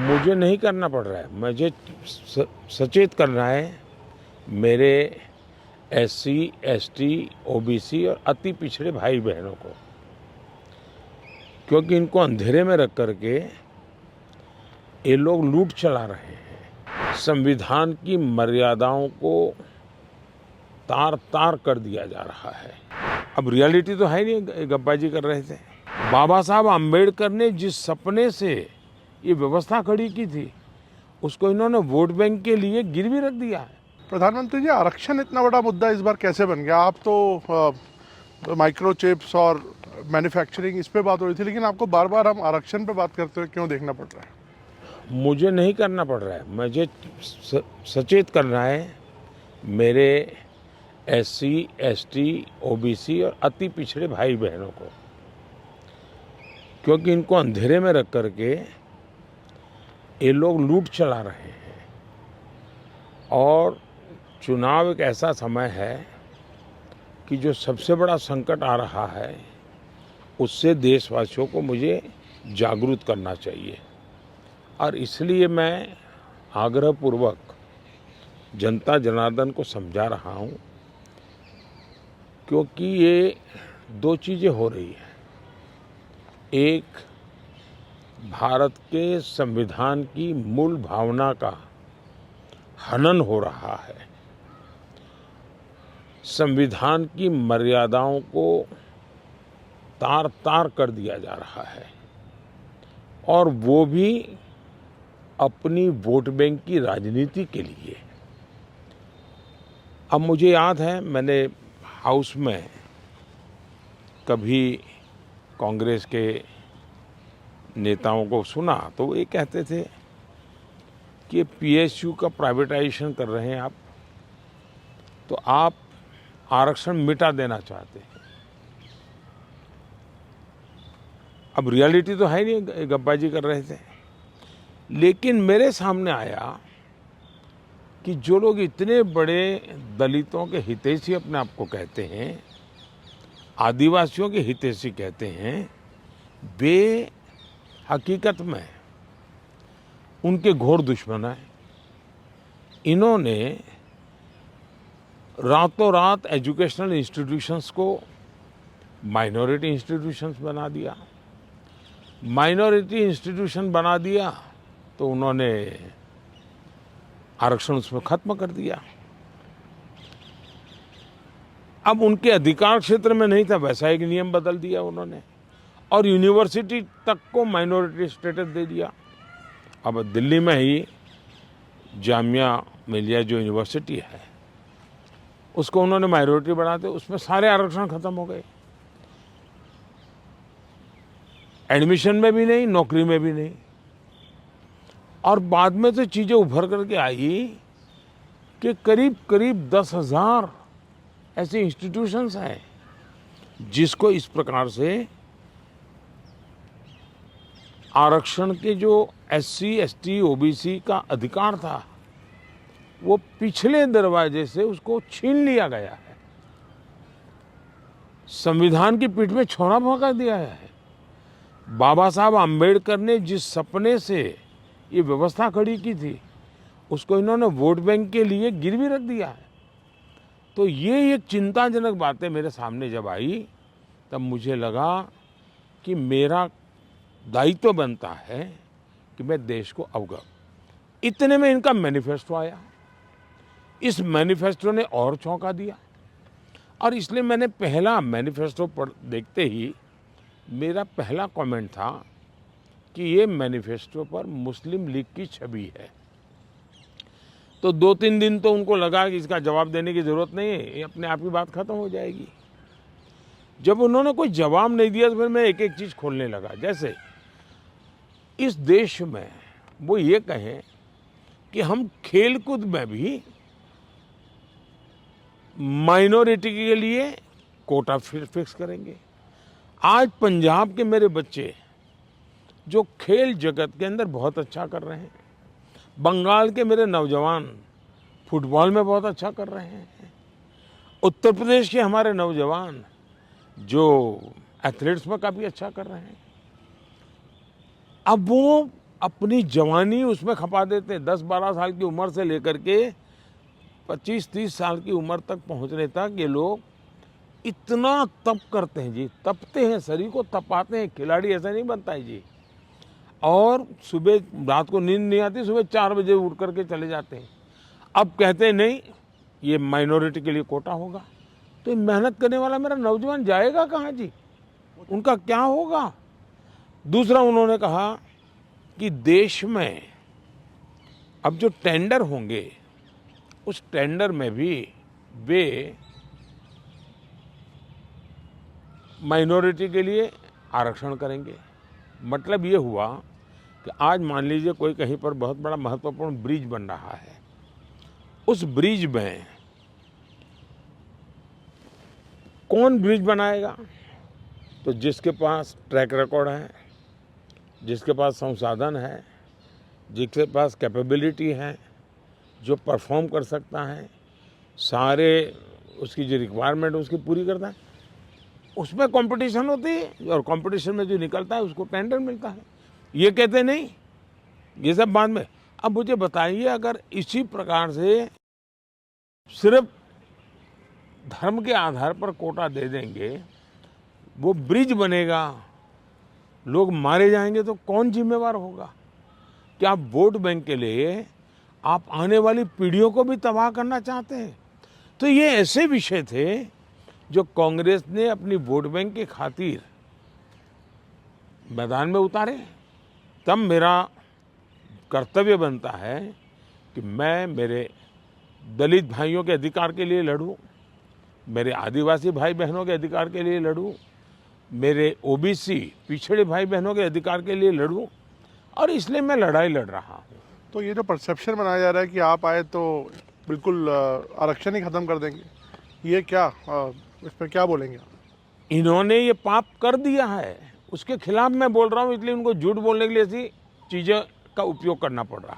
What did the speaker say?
मुझे नहीं करना पड़ रहा है, मुझे सचेत करना है मेरे एससी, एसटी, ओबीसी और अति पिछड़े भाई बहनों को, क्योंकि इनको अंधेरे में रख करके ये लोग लूट चला रहे हैं। संविधान की मर्यादाओं को तार तार कर दिया जा रहा है। अब रियलिटी तो है नहीं, गप्पाजी कर रहे थे। बाबा साहब आम्बेडकर ने जिस सपने से ये व्यवस्था खड़ी की थी, उसको इन्होंने वोट बैंक के लिए गिरवी रख दिया है। प्रधानमंत्री जी, आरक्षण इतना बड़ा मुद्दा इस बार कैसे बन गया? आप तो माइक्रो चिप्स और मैन्युफैक्चरिंग इस पे बात हो रही थी, लेकिन आपको बार बार हम आरक्षण पे बात करते हुए क्यों देखना पड़ रहा है? मुझे नहीं करना पड़ रहा है, मुझे सचेत करना है मेरे एससी, एसटी, ओबीसी और अति पिछड़े भाई बहनों को, क्योंकि इनको अंधेरे में रख करके ये लोग लूट चला रहे हैं। और चुनाव एक ऐसा समय है कि जो सबसे बड़ा संकट आ रहा है, उससे देशवासियों को मुझे जागरूक करना चाहिए। और इसलिए मैं आग्रहपूर्वक जनता जनार्दन को समझा रहा हूँ, क्योंकि ये दो चीज़ें हो रही हैं। एक, भारत के संविधान की मूल भावना का हनन हो रहा है। संविधान की मर्यादाओं को तार तार कर दिया जा रहा है, और वो भी अपनी वोट बैंक की राजनीति के लिए। अब मुझे याद है, मैंने हाउस में कभी कांग्रेस के नेताओं को सुना तो वो ये कहते थे कि पीएसयू का प्राइवेटाइजेशन कर रहे हैं आप, तो आप आरक्षण मिटा देना चाहते हैं। अब रियलिटी तो है नहीं, गप्पाजी कर रहे थे। लेकिन मेरे सामने आया कि जो लोग इतने बड़े दलितों के हितैषी अपने आप को कहते हैं, आदिवासियों के हितैषी कहते हैं, वे हकीकत में उनके घोर दुश्मन हैं। इन्होंने रातों रात एजुकेशनल इंस्टीट्यूशंस को माइनॉरिटी इंस्टीट्यूशंस बना दिया। माइनॉरिटी इंस्टीट्यूशन बना दिया तो उन्होंने आरक्षण उसमें खत्म कर दिया। अब उनके अधिकार क्षेत्र में नहीं था, वैसा एक नियम बदल दिया उन्होंने, और यूनिवर्सिटी तक को माइनॉरिटी स्टेटस दे दिया। अब दिल्ली में ही जामिया मिलिया जो यूनिवर्सिटी है, उसको उन्होंने माइनॉरिटी बनाते, उसमें सारे आरक्षण खत्म हो गए। एडमिशन में भी नहीं, नौकरी में भी नहीं। और बाद में तो चीज़ें उभर करके आई कि करीब करीब 10,000 ऐसे इंस्टीट्यूशंस हैं जिसको इस प्रकार से आरक्षण के जो एससी, एसटी, ओबीसी का अधिकार था, वो पिछले दरवाजे से उसको छीन लिया गया है। संविधान की पीठ में छौरा भोंका दिया है। बाबा साहब आम्बेडकर ने जिस सपने से ये व्यवस्था खड़ी की थी, उसको इन्होंने वोट बैंक के लिए गिरवी रख दिया है। तो ये एक चिंताजनक बातें मेरे सामने जब आई, तब मुझे लगा कि मेरा दायित्व बनता है कि मैं देश को अवगत। इतने में इनका मैनिफेस्टो आया। इस मैनिफेस्टो ने और चौंका दिया, और इसलिए मैंने पहला मैनिफेस्टो देखते ही मेरा पहला कमेंट था कि ये मैनिफेस्टो पर मुस्लिम लीग की छवि है। तो 2-3 दिन तो उनको लगा कि इसका जवाब देने की ज़रूरत नहीं है, ये अपने आप ही बात खत्म हो जाएगी। जब उन्होंने कोई जवाब नहीं दिया तो फिर मैं एक एक चीज़ खोलने लगा। जैसे इस देश में वो ये कहें कि हम खेलकूद में भी माइनॉरिटी के लिए कोटा फिक्स करेंगे। आज पंजाब के मेरे बच्चे जो खेल जगत के अंदर बहुत अच्छा कर रहे हैं, बंगाल के मेरे नौजवान फुटबॉल में बहुत अच्छा कर रहे हैं, उत्तर प्रदेश के हमारे नौजवान जो एथलेट्स में काफ़ी अच्छा कर रहे हैं, अब वो अपनी जवानी उसमें खपा देते हैं। 10-12 साल की उम्र से लेकर के 25-30 साल की उम्र तक पहुंचने तक ये लोग इतना तप करते हैं जी, तपते हैं, शरीर को तपाते हैं। खिलाड़ी ऐसा नहीं बनता है जी। और सुबह रात को नींद नहीं आती, सुबह 4 बजे उठ करके चले जाते हैं। अब कहते हैं नहीं, ये माइनॉरिटी के लिए कोटा होगा, तो मेहनत करने वाला मेरा नौजवान जाएगा कहाँ जी? उनका क्या होगा? दूसरा उन्होंने कहा कि देश में अब जो टेंडर होंगे उस टेंडर में भी वे माइनॉरिटी के लिए आरक्षण करेंगे। मतलब ये हुआ कि आज मान लीजिए कोई कहीं पर बहुत बड़ा महत्वपूर्ण ब्रिज बन रहा है, उस ब्रिज में कौन ब्रिज बनाएगा? तो जिसके पास ट्रैक रिकॉर्ड है, जिसके पास संसाधन है, जिसके पास कैपेबिलिटी है, जो परफॉर्म कर सकता है, सारे उसकी जो रिक्वायरमेंट उसकी पूरी करता है, उसमें कंपटीशन होती है और कंपटीशन में जो निकलता है उसको टेंडर मिलता है। ये कहते नहीं, ये सब बाद में। अब मुझे बताइए, अगर इसी प्रकार से सिर्फ धर्म के आधार पर कोटा दे देंगे, वो ब्रिज बनेगा, लोग मारे जाएंगे, तो कौन जिम्मेवार होगा? क्या आप वोट बैंक के लिए आप आने वाली पीढ़ियों को भी तबाह करना चाहते हैं? तो ये ऐसे विषय थे जो कांग्रेस ने अपनी वोट बैंक की खातिर मैदान में उतारे। तब मेरा कर्तव्य बनता है कि मैं मेरे दलित भाइयों के अधिकार के लिए लड़ूं, मेरे आदिवासी भाई बहनों के अधिकार के लिए लड़ूं, मेरे ओबीसी पिछड़े भाई बहनों के अधिकार के लिए लड़ूं, और इसलिए मैं लड़ाई लड़ रहा हूं। तो ये जो परसेप्शन बनाया जा रहा है कि आप आए तो बिल्कुल आरक्षण ही खत्म कर देंगे, ये क्या, इस पर क्या बोलेंगे आप? इन्होंने ये पाप कर दिया है, उसके खिलाफ मैं बोल रहा हूं, इसलिए उनको झूठ बोलने के लिए ऐसी चीज़ों का उपयोग करना पड़ रहा है।